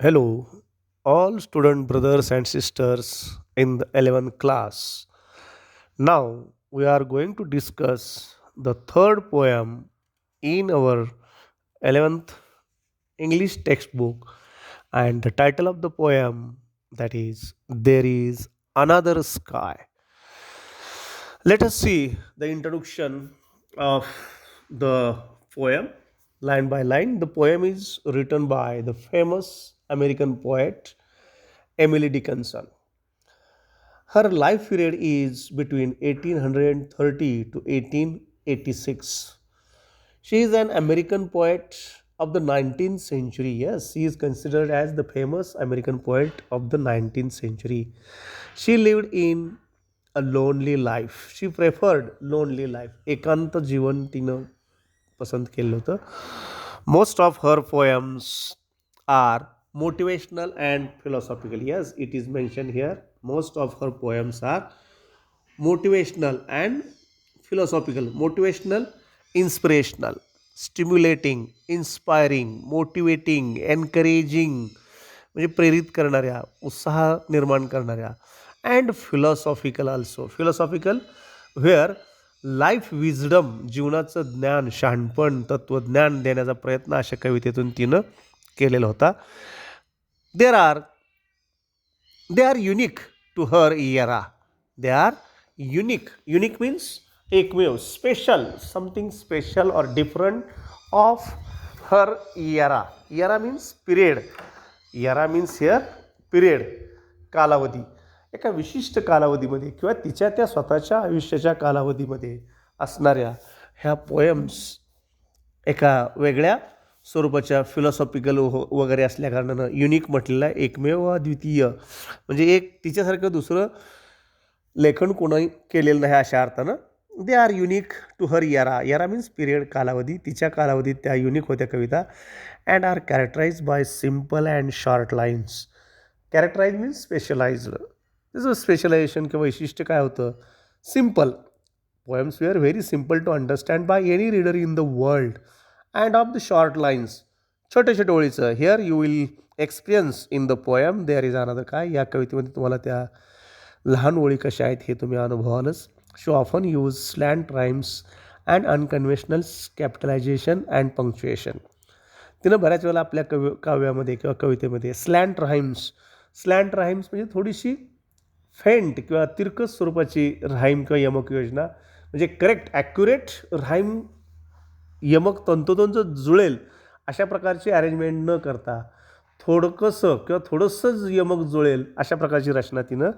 Hello, all student brothers and sisters in the 11th class. Now we are going to discuss the third poem in our 11th English textbook, and the title of the poem, that is There is Another Sky. Let us see the introduction of the poem line by line. The poem is written by the famous American poet Emily Dickinson. Her life period is between 1830 to 1886. She is an American poet of the 19th century. Yes, she is considered as the famous American poet of the 19th century. She lived in a lonely life. She preferred lonely life. एकांत जीवन तिनं पसंत केलं होतं. Most of her poems are motivational and philosophical. Yes, it is mentioned here. Most of her poems are motivational and philosophical. Motivational, inspirational, stimulating, inspiring, motivating, encouraging, म्हणजे प्रेरित करणाऱ्या, उत्साह निर्माण करणाऱ्या, and philosophical also. Philosophical where life wisdom, जीवनाचं ज्ञान, शहाणपण, तत्त्वज्ञान देण्याचा प्रयत्न अशा कवितेतून तिनं केलेला होता. There are they are unique to her era. They are unique. Unique means एकमेव, स्पेशल, समथिंग स्पेशल और different of her era. Era means period. Era means here period, कालावधी. एका विशिष्ट कालावधीमध्ये किंवा तिच्या त्या स्वतःच्या आयुष्याच्या कालावधीमध्ये असणाऱ्या ह्या पोएम्स एका वेगळ्या स्वरूपाच्या फिलॉसॉफिकल वगैरे असल्या कारणानं युनिक म्हटलेलं आहे. एकमेव अद्वितीय, म्हणजे एक तिच्यासारखं दुसरं लेखन कोणी केलेलं नाही अशा अर्थानं. They are unique to her यारा. यारा मीन्स पिरियड, कालावधी. तिच्या कालावधीत त्या युनिक होत्या कविता. And are characterise by simple and short lines. Characterise means specialised. त्याचं स्पेशलायझेशन किंवा वैशिष्ट्य काय होतं? Simple. Poems were very simple to understand by any reader in the world. And of the short lines, छोटे छोटे ओळीचं. Here you will experience in the poem there is another काय. या कवितेमध्ये तुम्हाला त्या लहान ओळी कशा आहेत हे तुम्ही अनुभवालच. She often use slant rhymes and unconventional capitalisation and punctuation. तिनं बऱ्याच वेळेला आपल्या काव्यामध्ये किंवा कवितेमध्ये स्लँट राईम्स. स्लँट राईम्स म्हणजे थोडीशी फेंट किंवा तिरकस स्वरूपाची राईम किंवा यमक योजना, म्हणजे करेक्ट ॲक्युरेट राईम, यमक तंतोतंत जुळेल अशा प्रकारची अरेंजमेंट न करता थोडकंसं किंवा थोडंसंच यमक जुळेल अशा प्रकारची रचना तिनं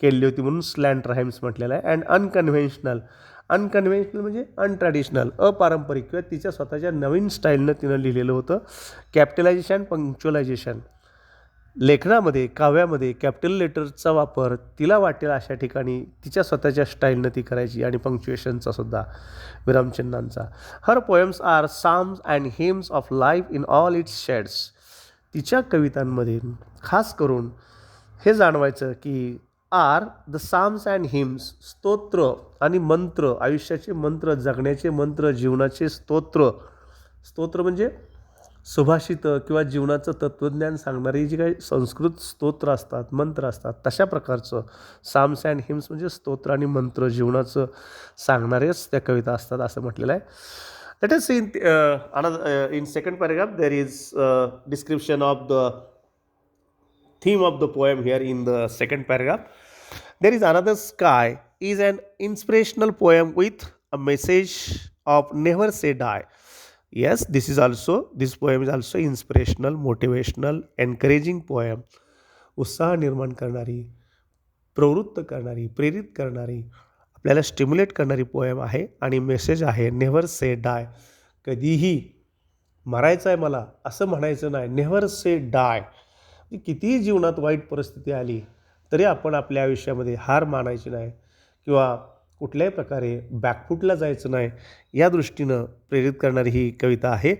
केली होती, म्हणून स्लँट राईम्स म्हटलेलं आहे. And unconventional. अनकन्व्हेन्शनल म्हणजे अनट्रॅडिशनल, अपारंपरिक किंवा तिच्या स्वतःच्या नवीन स्टाईलनं तिनं लिहिलेलं होतं. कॅपिटलायझेशन, पंक्च्युअलायझेशन. लेखनामध्ये, काव्यामध्ये कॅपिटल लेटरचा वापर तिला वाटेल अशा ठिकाणी तिच्या स्वतःच्या स्टाईलनं ती करायची, आणि पंक्च्युएशनचा सुद्धा, विरामचिन्हांचा. Her poems are psalms and hymns of life in all its shades. तिच्या कवितांमध्ये खास करून हे जाणवायचं की are the psalms and hymns, स्तोत्र आणि मंत्र, आयुष्याचे मंत्र, जगण्याचे मंत्र, जीवनाचे स्तोत्र. स्तोत्र म्हणजे सुभाषितं किंवा जीवनाचं तत्त्वज्ञान सांगणारी जी काही संस्कृत स्तोत्र असतात, मंत्र असतात, तशा प्रकारचं साम्स अँड हिम्स म्हणजे स्तोत्र आणि मंत्र, जीवनाचं सांगणारेच त्या कविता असतात असं म्हटलेलं आहे. Let us see in second paragraph there is description of the theme of the poem here in the second paragraph. There is another sky is an inspirational poem with a message of never say die. Yes, this poem is also inspirational, motivational, encouraging poem. उत्साह निर्माण करणारी, प्रवृत्त करणारी, प्रेरित करणारी, आपल्याला stimulate करणारी poem आहे. आणि मेसेज आहे नेव्हर से डाय. कधीही मरायचं आहे मला असं म्हणायचं नाही. नेव्हर से डाय. कितीही जीवनात वाईट परिस्थिती आली तरी आपण आपल्या आयुष्यामध्ये हार मानायची नाही किंवा कुठल्याही प्रकारे बॅकफुटला जायचं नाही, या दृष्टीनं प्रेरित करणारी ही कविता आहे.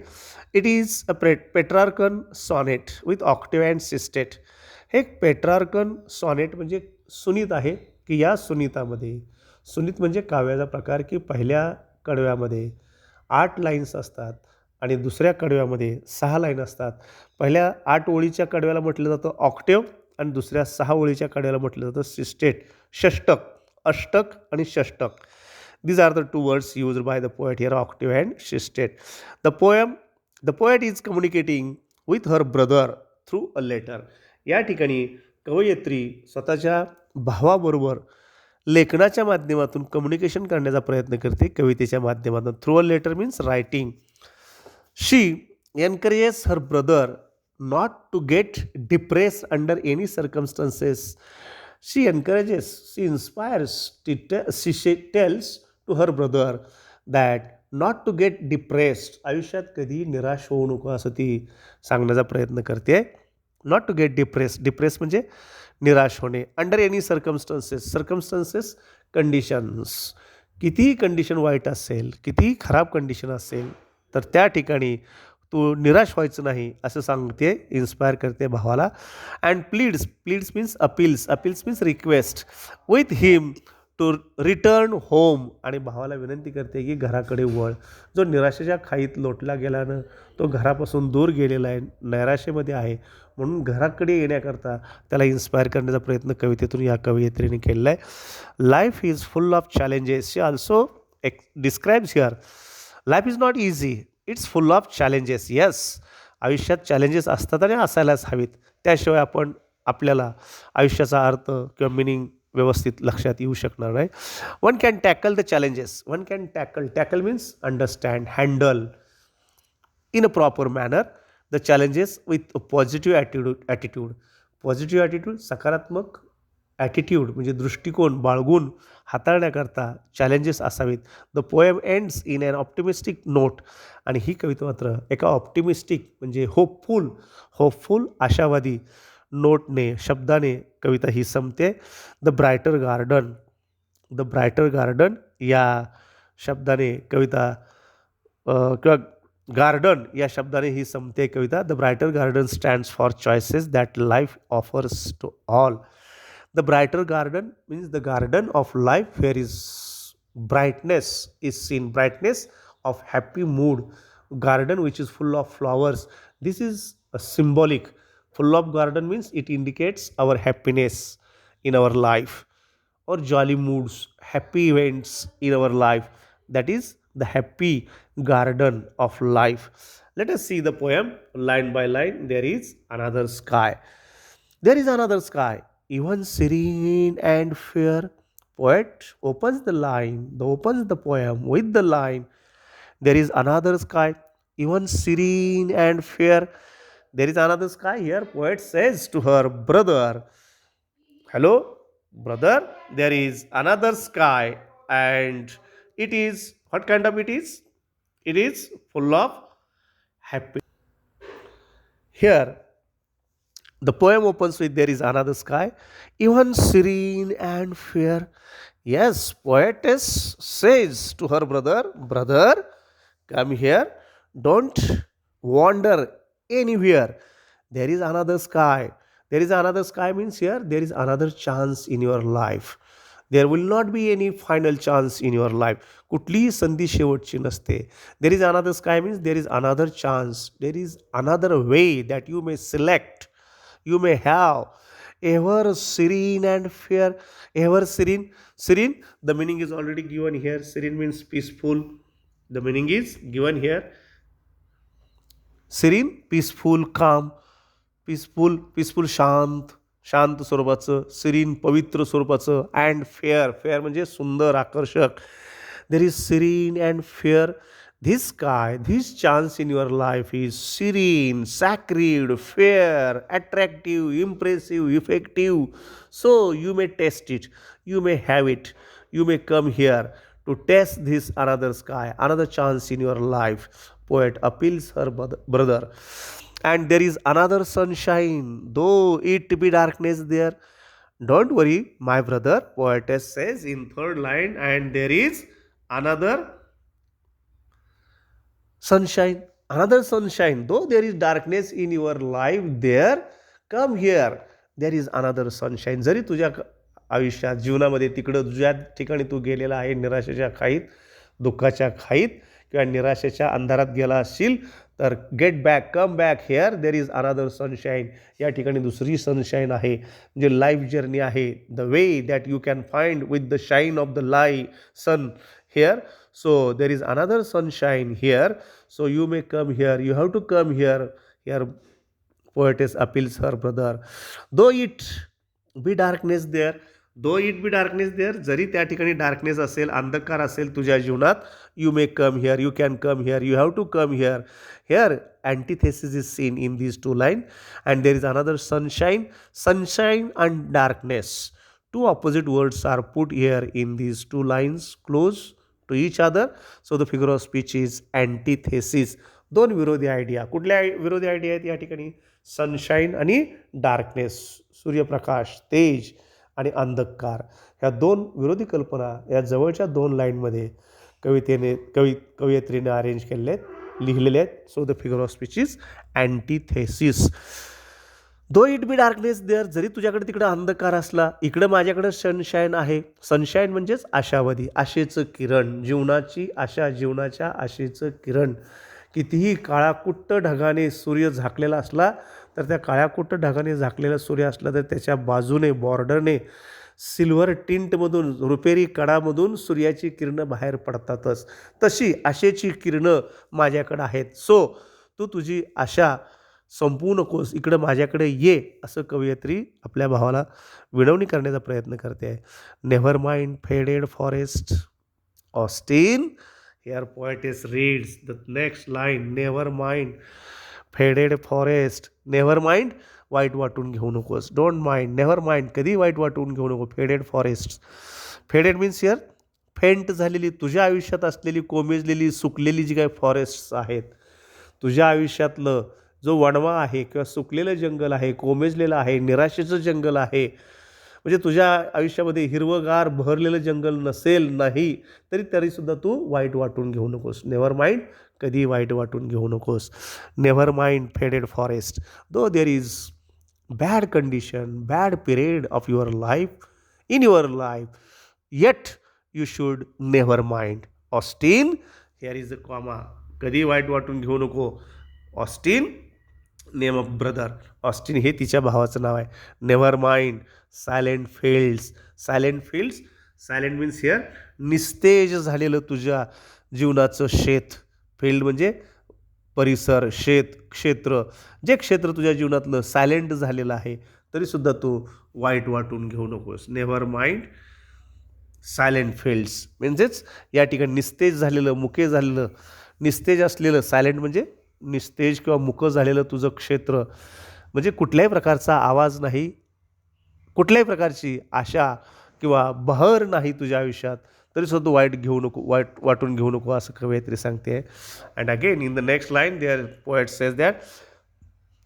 It is a Petrarchan sonnet with octave and sestet. हे एक पेट्रार्कन सॉनेट म्हणजे सुनीत आहे की या सुनीतामध्ये, सुनीत म्हणजे काव्याचा प्रकार की पहिल्या कडव्यामध्ये 8 लाईन्स असतात आणि दुसऱ्या कडव्यामध्ये 6 लाईन असतात. पहिल्या 8 ओळीच्या कडव्याला म्हटलं जातं ऑक्टेव आणि दुसऱ्या 6 ओळीच्या कडव्याला म्हटलं जातं सिस्टेट, षष्टक, अष्टक आणि षष्टक. These are the two words used by the poet here, octave and sestet. The poet is communicating with her brother through a letter. या ठिकाणी कवयित्री स्वतःच्या भावाबरोबर लेखनाच्या माध्यमातून कम्युनिकेशन करण्याचा प्रयत्न करते कवितेच्या माध्यमातून. Through a letter means writing. She encourages her brother not to get depressed under any circumstances. She encourages, she inspires, she tells to her brother that not to get depressed. आयुष्यात कधी निराश होऊ नको असं ती सांगण्याचा प्रयत्न करते. नॉट टू गेट डिप्रेस म्हणजे निराश होणे. Under any circumstances conditions. कितीही कंडिशन वाईट असेल, कितीही खराब कंडिशन असेल तर त्या ठिकाणी तू निराश व्हायचं नाही असं सांगते, इन्स्पायर करते भावाला. And pleads means appeals means request with him to return home. आणि भावाला विनंती करते की घराकडे वळ. जो निराशेच्या खाईत लोटला गेल्यानं तो घरापासून दूर गेलेला आहे, नैराशेमध्ये आहे, म्हणून घराकडे येण्याकरता त्याला इन्स्पायर करण्याचा प्रयत्न कवितेतून या कवयित्रीने केलेला आहे. Life is full of challenges. She also describes here life is not easy, it's full of challenges. Yes, आयुष्यात चॅलेंजेस असतात आणि असायलाच हवीत. त्याशिवाय आपल्याला आयुष्याचा अर्थ किंवा मिनिंग व्यवस्थित लक्षात येऊ शकणार नाही. One can tackle the challenges. One can tackle means understand, handle in a proper manner the challenges with a positive attitude. Positive attitude, सकारात्मक ॲटिट्यूड म्हणजे दृष्टिकोन बाळगून हाताळण्याकरता चॅलेंजेस असावेत. The poem ends in an optimistic note. आणि ही कविता मात्र एका ऑप्टिमिस्टिक म्हणजे होपफुल आशावादी नोटने, शब्दाने कविता ही संपते. द ब्रायटर गार्डन या शब्दाने कविता किंवा गार्डन या शब्दाने ही संपते कविता. The brighter garden stands for choices that life offers to all. The brighter garden means the garden of life where is brightness is seen, brightness of happy mood. Garden which is full of flowers, this is a symbolic. Full of garden means it indicates our happiness in our life or jolly moods, happy events in our life. That is the happy garden of life. Let us see the poem line by line. There is another sky. There is another sky, even serene and fair. Poet opens the poem with the line, there is another sky, even serene and fair. There is another sky. Here poet says to her brother, hello brother, there is another sky, and it is, what kind of it is? It is full of happy. Here the poem opens with there is another sky, even serene and fair. Yes, poetess says to her brother, come here, don't wander anywhere. There is another sky. There is another sky means here there is another chance in your life. There will not be any final chance in your life. कुठलीही संधी शेवटची नसते. There is another sky means there is another chance. There is another way that you may select. You may have ever serene and fair. Ever serene, the meaning is already given here. Serene means peaceful. The meaning is given here. Serene, peaceful, calm. Peaceful शांत स्वरूपाचं. सिरीन, पवित्र स्वरूपाचं. And fair म्हणजे सुंदर, आकर्षक. There is serene and fair. This sky, this chance in your life is serene, sacred, fair, attractive, impressive, effective. So you may test it, you may have it, you may come here to test this another sky, another chance in your life. Poet appeals her brother. And there is another sunshine, though it be darkness there. Don't worry, my brother, poetess says in third line, and there is another sunshine, though there is darkness in your life there, come here, there is another sunshine. जरी तुझ्या आयुष्यात जीवनामध्ये तिकडं ज्या ठिकाणी तू गेलेला आहे निराशेच्या खाईत, दुःखाच्या खाईत, किंवा निराशेच्या अंधारात गेला असशील तर get back, come back, here there is another sunshine. या ठिकाणी दुसरी सनशाईन आहे, म्हणजे लाईफ जर्नी आहे. The way that you can find with the shine of the sun here. So there is another sunshine here. So you may come here, you have to come here. Here poetess appeals her brother. Though it be darkness there, जरी त्या ठिकाणी darkness असेल, अंधकार असेल तुझ्या जीवनात, you may come here, you can come here, you have to come here. Here antithesis is seen in these two lines, and there is another sunshine and darkness. Two opposite words are put here in these two lines close to each other. So the figure of speech is antithesis. दोन विरोधी idea. कुठल्या विरोधी idea आहेत या ठिकाणी? Sunshine आणि darkness, सूर्यप्रकाश, तेज आणि अंधकार. ह्या दोन विरोधी कल्पना या जवळच्या दोन लाईनमध्ये कवयित्रीने अरेंज केलेले आहेत, लिहिलेले आहेत. So the figure of speech is antithesis. Though it be darkness there, जरी तुझ्याकडे तिकडे अंधकार असला, इकडं माझ्याकडे सनशाईन आहे. सनशाईन म्हणजेच आशावादी, आशेचं किरण, जीवनाची आशा, जीवनाच्या आशेचं किरण. कितीही काळाकुट्ट ढगाने सूर्य झाकलेला असला तर त्या काळ्याकुट्ट ढगाने झाकलेला सूर्य असला तर त्याच्या बाजूने, बॉर्डरने, सिल्वर टिंटमधून, रुपेरी कडामधून सूर्याची किरणं बाहेर पडतातच. तशी आशेची किरणं माझ्याकडं आहेत. सो तू तुझी आशा संपवू नकोस, इकडं माझ्याकडे ये, असं कवयित्री आपल्या भावाला विनवणी करण्याचा प्रयत्न करते आहे. Never mind faded forest Austin. Here poetess reads the next line. Never mind faded forest. Never mind वाईट वाटून घेऊ नकोस. Don't mind, never mind, कधी वाईट वाटून घेऊ नको. Faded forest. Faded means here faint झालेली, तुझ्या आयुष्यात असलेली, कोमेजलेली, सुकलेली जी काही फॉरेस्ट्स आहेत, तुझ्या आयुष्यातलं जो वणवा आहे किंवा सुकलेलं जंगल आहे, कोमेजलेलं आहे, निराशेचं जंगल आहे, म्हणजे तुझ्या आयुष्यामध्ये हिरवगार बहरलेलं जंगल नसेल, नाही तरीसुद्धा तू वाईट वाटून घेऊ नकोस. नेव्हर माइंड, कधी वाईट वाटून घेऊ नकोस. Never mind faded forest. Though there is bad condition, bad period of your life, in your life, yet you should never mind. Austin, here is a comma, कधी वाईट वाटून घेऊ नको. Austin name of brother. Austin हे तिच्या भावाचं नाव आहे. Never mind silent fields. Silent means here निस्तेज झालेलं तुझ्या जीवनाचं शेत. फील्ड म्हणजे परिसर, शेत, क्षेत्र. जे क्षेत्र तुझ्या जीवनातलं सायलेंट झालेलं आहे तरीसुद्धा तू वाईट वाटून घेऊ नकोस. नेव्हर माइंड सायलेंट फील्ड्स म्हणजेच या ठिकाणी निस्तेज झालेलं, मुके झालेलं, निस्तेज असलेलं, सायलेंट म्हणजे निस्तेज किंवा मुकं झालेलं तुझं क्षेत्र, म्हणजे कुठल्याही प्रकारचा आवाज नाही, कुठल्याही प्रकारची आशा किंवा बहर नाही तुझ्या आयुष्यात, तरीसुद्धा तू वाईट वाटून घेऊ नको, असं कवयित्री सांगते. And again in the next line there poet says that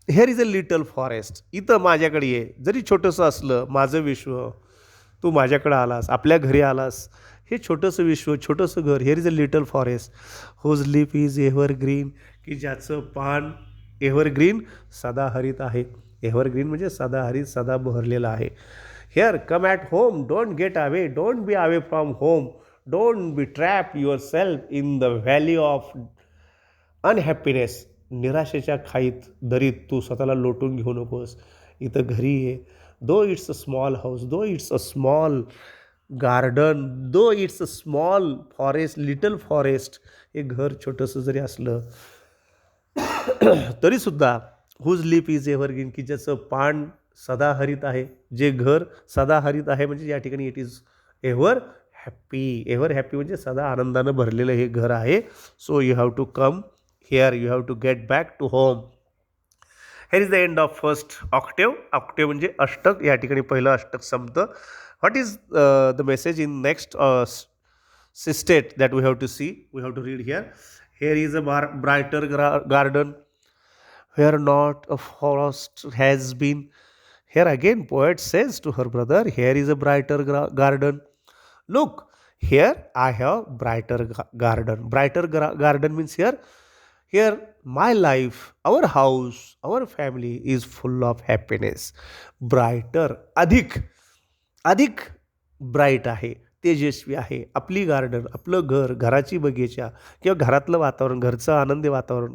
here is a little forest. इथं माझ्याकडे ये, जरी छोटंसं असलं माझं विश्व, तू माझ्याकडं आलास, आपल्या घरी आलास, हे छोटंसं विश्व, छोटंसं घर. Here is a little forest whose leaf is evergreen, की ज्याचं पान एव्हरग्रीन, सदाहरित आहे. एव्हरग्रीन म्हणजे सदाहरित, सदा बहरलेला आहे. Here come at home, don't get away, don't be away from home, don't be trap yourself in the valley of unhappiness. निराशेच्या खाईत, दरीत तू स्वतःला लोटून घेऊ नकोस. इथं घरी ये. Though it's a small house, though it's a small garden, though it's a small forest, little forest, हे घर छोटंसं जरी असलं तरीसुद्धा हुज लीफ इज एव्हरग्रीन, की ज्याचं पान सदाहरित आहे, जे घर सदाहरित आहे, म्हणजे या ठिकाणी it is ever happy. Ever happy म्हणजे सदा आनंदानं भरलेलं हे घर आहे. So you have to come here, you have to get back to home. Here is the end of first octave. Octave म्हणजे अष्टक. या ठिकाणी पहिलं अष्टक संपतं. What is the message in next state that we have to see, we have to read here. Here is a brighter garden where not a frost has been. Here again poet says to her brother, here is a brighter garden. Look, here I have brighter garden. Brighter garden means here my life, our house, our family is full of happiness. Brighter, अधिक bright आहे. तेजस्वी आहे. आपली garden, आपलं घर, घराची बगीचा किंवा घरातलं वातावरण, घरचं आनंदी वातावरण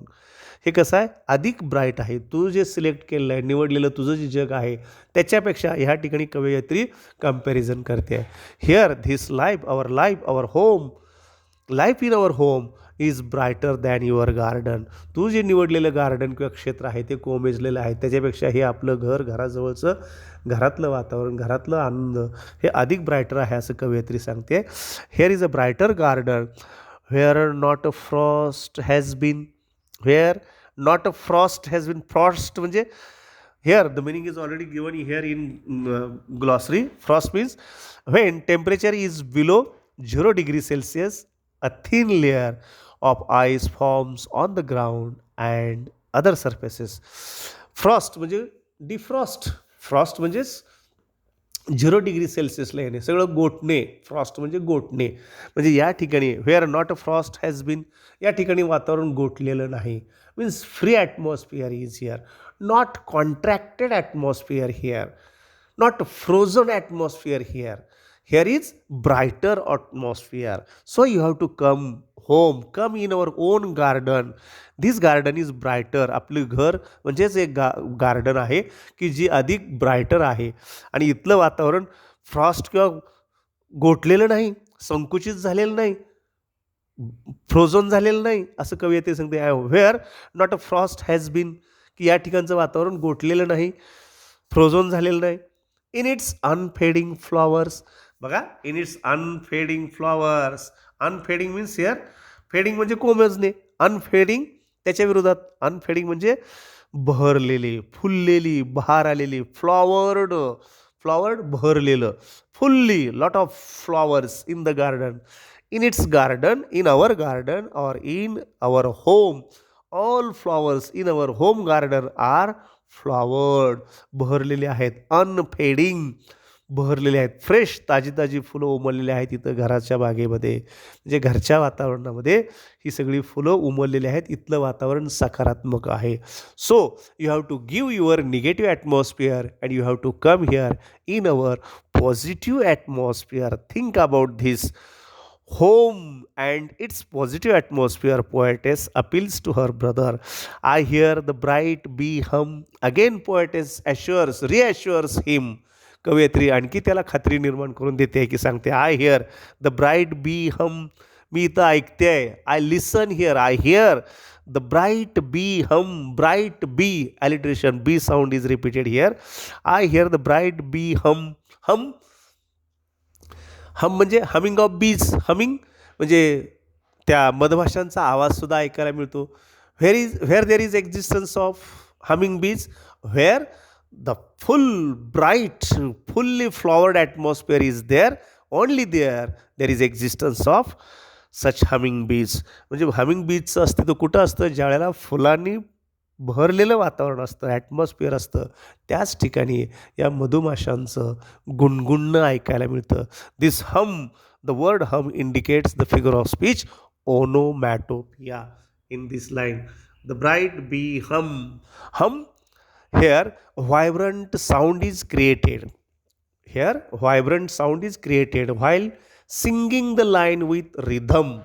हे कसं आहे, अधिक ब्राईट आहे. तू जे सिलेक्ट केलेलं आहे, निवडलेलं तुझं जे जग आहे, त्याच्यापेक्षा ह्या ठिकाणी कवयित्री कंपॅरिझन करते आहे. Here this life, our home, life in our home is brighter than your garden. तू जे निवडलेलं गार्डन किंवा क्षेत्र आहे ते कोमेजलेलं आहे, त्याच्यापेक्षा हे आपलं घर, घराजवळचं घरातलं वातावरण, घरातलं आनंद हे अधिक ब्रायटर आहे असं कवयित्री सांगते. Here is a brighter garden where not a frost has been, where not a frost has been. Frost म्हणजे here the meaning is already given here in glossary. Frost means when temperature is below 0 degrees Celsius, a thin layer of ice forms on the ground and other surfaces. Frost म्हणजे defrost. Frost म्हणजेच 0 degree सेल्सिअसला येणे, सगळं गोठणे. Frost म्हणजे गोठणे. म्हणजे या ठिकाणी where not a frost has been, या ठिकाणी वातावरण गोठलेलं नाही. Means free atmosphere is here, not contracted atmosphere here, not frozen atmosphere here. Here is brighter atmosphere. So you have to come home, come in our own garden. This garden is brighter. आपले घर म्हणजेच एक garden आहे की जी अधिक brighter आहे आणि इथलं वातावरण फ्रॉस्ट किंवा गोठलेलं नाही, संकुचित झालेलं नाही, फ्रोझन झालेलं नाही असं कवयित्री सांगते. Where not a frost has been, की या ठिकाणचं वातावरण गोठलेलं नाही, फ्रोझन झालेलं नाही. इन इट्स अनफेडिंग फ्लॉवर्स, बघा, in its unfading flowers. Unfading means here, fading म्हणजे कोमेजणे, अनफेडिंग त्याच्या विरोधात. अनफेडिंग म्हणजे बहरलेली, फुललेली, बहार आलेली. फ्लॉवर्ड, फ्लॉवर्ड भरलेलं, fully, lot of flowers in the garden. In its garden, in our garden और in our home, all flowers in our home garden are flowered, बहरलेले आहेत. अनफेडिंग, बहरलेले आहेत. फ्रेश, ताजी ताजी फुलं उमललेली आहेत इथं घराच्या बागेमध्ये, म्हणजे घरच्या वातावरणामध्ये ही सगळी फुलं उमललेली आहेत. इथलं वातावरण सकारात्मक आहे. So you have to give your negative atmosphere and you have to come here in our positive atmosphere. Think about this home and its positive atmosphere, poetess appeals to her brother. I hear the bright bee hum. Again poetess reassures him. कवयित्री आणखी त्याला खात्री निर्माण करून देते की सांगते, I hear the bright bee hum, मी इथं ऐकते आहे. I listen here, I hear the bright bee hum. Bright bee, alliteration, bee sound is repeated here. I hear the bright bee hum. Hum, hum म्हणजे humming of बीज. Humming म्हणजे त्या मधमाशांचा आवाजसुद्धा ऐकायला मिळतो. Where there is existence of humming bees, where the full bright fully flowered atmosphere is there, only there is existence of such humming bees. म्हणजे humming बीजचं अस्तित्व कुठं असतं, ज्यावेळेला फुलांनी भरलेलं वातावरण असतं, ॲटमॉस्फिअर असतं, त्याच ठिकाणी या मधुमाशांचं गुणगुणणं ऐकायला मिळतं. This hum, the word hum indicates the figure of speech onomatopoeia in this line. The bright bee hum. Hum, here vibrant sound is created. Here vibrant sound is created while singing the line with rhythm.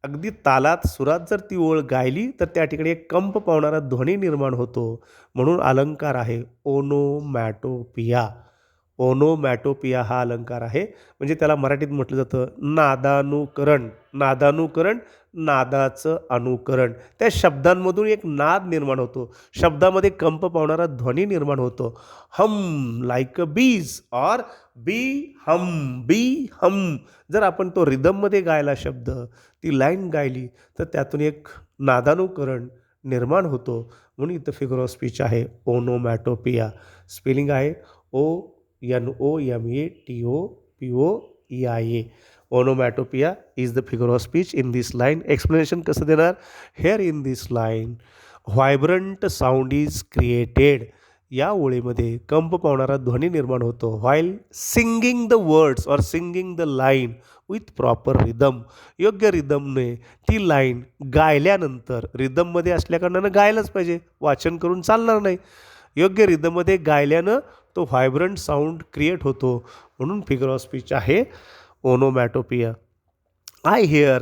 अगदी तालात, सुरात जर ती ओळ गायली तर त्या ठिकाणी एक कंप पावणारा ध्वनी निर्माण होतो, म्हणून अलंकार आहे ओनोमॅटोपिया. ओनोमॅटोपिया हा अलंकार आहे. म्हणजे त्याला मराठीत म्हटलं जातं नादानुकरण. नादानुकरण, नादाचं अनुकरण. त्या शब्दांमधून एक नाद निर्माण होतो, शब्दामध्ये कंप पावणारा ध्वनी निर्माण होतो. हम लाईक अ बीज और बी हम, बी हम. जर आपण तो रिदममध्ये गायला शब्द, ती लाईन गायली तर त्यातून एक नादानुकरण निर्माण होतो, म्हणून इथं फिगर ऑफ स्पीच आहे ओनोमॅटोपिया. स्पेलिंग आहे ONOMATOPOEIA. Onomatopoeia is the figure of speech in this line. Explanation कसं देणार, here in this line vibrant sound is created. या ओळीमध्ये कंप पावणारा ध्वनी निर्माण होतो. व्हाईल सिंगिंग द वर्ड्स और singing the line with proper rhythm. योग्य रिदमने ती लाईन गायल्यानंतर, रिदममध्ये असल्याकारणानं गायलाच पाहिजे, वाचन करून चालणार नाही. योग्य रिदममध्ये गायल्यानं तो व्हायब्रंट साऊंड क्रिएट होतो, म्हणून फिगर ऑफ स्पीच आहे onomatopoeia. I hear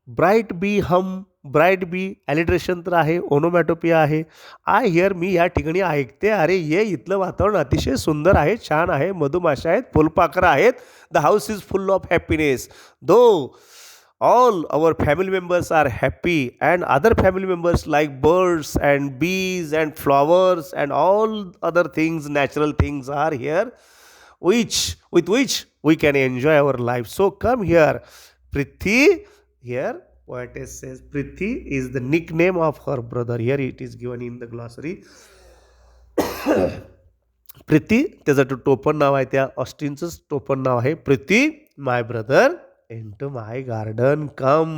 bright bee hum bright bee alliteration तर आहे, ओनोमॅटोपिया आहे. आय हिअर मी या ठिकाणी ऐकते, अरे ये इथलं वातावरण अतिशय सुंदर आहे, छान आहे, मधुमाशा आहेत, फुलपाखरं आहेत. The house is full of happiness. Though all our family members are happy and other family members like birds and bees and flowers and all other things, natural things are here, which with which we can enjoy our life. So come here, Prithi. Here poetess says Prithi is the nickname of her brother. Here it is given in the glossary. Prithee त्याचं टोपण नाव आहे, त्या ऑस्टिनचंच टोपण नाव आहे prithee. My brother in to my garden come.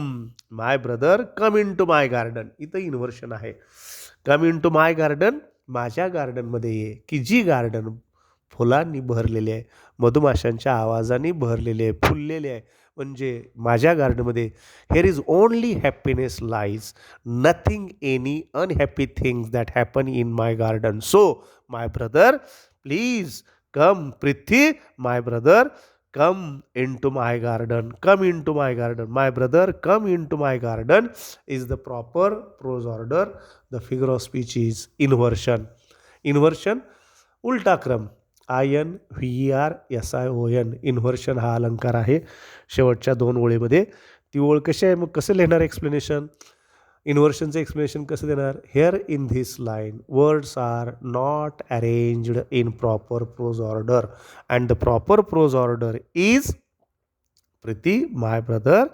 My brother come in to my garden. इथं इन्व्हर्शन आहे. Come in to my garden, माझ्या गार्डनमध्ये ये, की जी गार्डन फुलांनी भरलेली आहे, मधुमाशांच्या आवाजाने भरलेले आहे, फुललेले आहे. म्हणजे माझ्या गार्डनमध्ये here is only happiness lies, nothing any unhappy things that happen in my garden. So my brother please come. Prithee, my brother come into my garden, come into my garden, my brother come into my garden is the proper prose order. The figure of speech is inversion. Inversion उलटा क्रम, INVERSION. Inversion हा अलंकार आहे शेवटच्या दोन ओळीमध्ये. ती ओळ कशी आहे, मग कसं लिहिणार एक्सप्लेनेशन, इन्व्हर्शनचं एक्सप्लेनेशन कसं देणार. Here in this line words are not arranged in proper prose order and the proper prose order is prithee my brother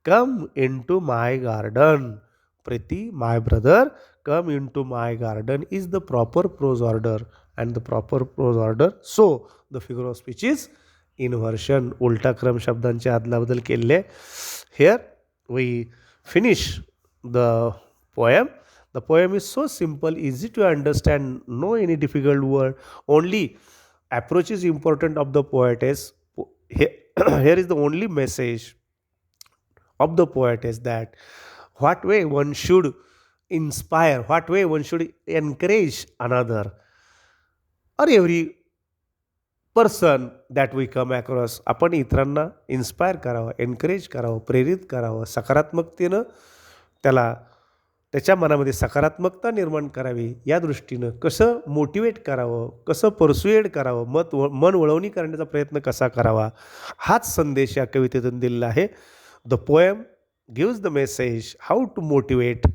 come in to my garden. Prithee my brother come in to my garden is the proper prose order and the proper prose order. So the figure of speech is inversion. उलटा क्रम शब्दांचे अदलाबदल केलेले. Here we finish the poem. The poem is so simple, easy to understand, no any difficult word. Only approach is important of the poetess. Here, here is the only message of the poetess, that what way one should inspire, what way one should encourage another or every person that we come across. आपण इतरांना inspire करावं, encourage करावं, प्रेरित करावं, सकारात्मकतेनं त्याला त्याच्या मनामध्ये सकारात्मकता निर्माण करावी, या दृष्टीनं कसं मोटिवेट करावं, कसं परसुएड करावं, मन वळवणी करण्याचा प्रयत्न कसा करावा, हाच संदेश या कवितेतून दिलेला आहे. The poem gives the message how to motivate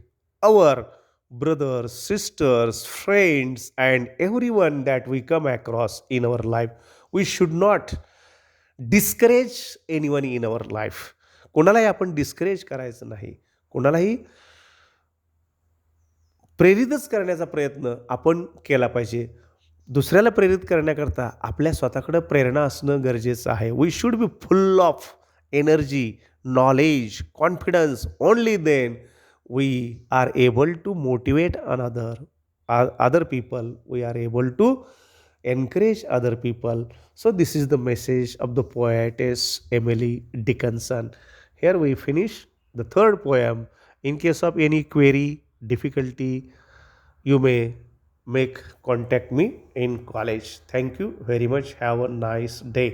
our brothers, sisters, friends, and everyone that we come across in our life. We should not discourage anyone in our life. कोणालाही आपण डिस्करेज करायचं नाही, कोणालाही प्रेरितच करण्याचा प्रयत्न आपण केला पाहिजे. दुसऱ्याला प्रेरित करण्याकरता आपल्या स्वतःकडं प्रेरणा असणं गरजेचं आहे. We should be full of energy, knowledge, confidence. Only then we are able to motivate other people, we are able to encourage other people. So this is the message of the poetess Emily Dickinson. Here we finish the third poem. In case of any query, difficulty, you may contact me in college. Thank you very much. Have a nice day.